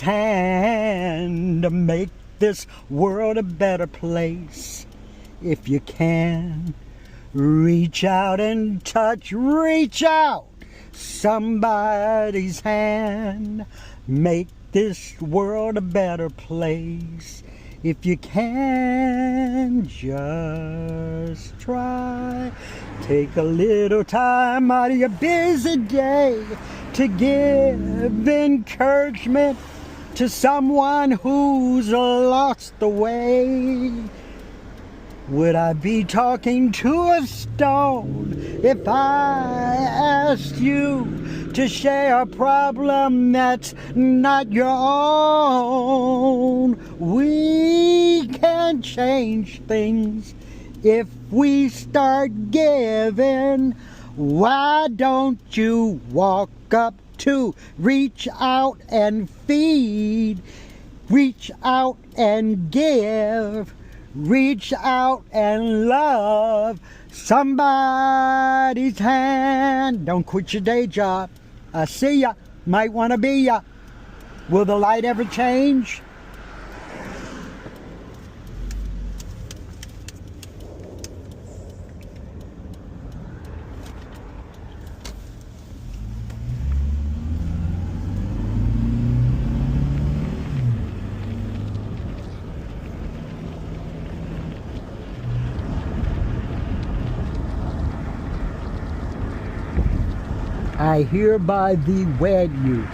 hand to make this world a better place. If you can, reach out and touch, reach out somebody's hand. Make this world a better place. If you can, just try. Take a little time out of your busy day to give encouragement to someone who's lost the way. Would I be talking to a stone if I asked you to share a problem that's not your own? We can change things if we start giving. Why don't you walk up to reach out and feed, reach out and give, reach out and love somebody's hand. Don't quit your day job. I see ya, might want to be ya. Will the light ever change? I hereby thee wed you.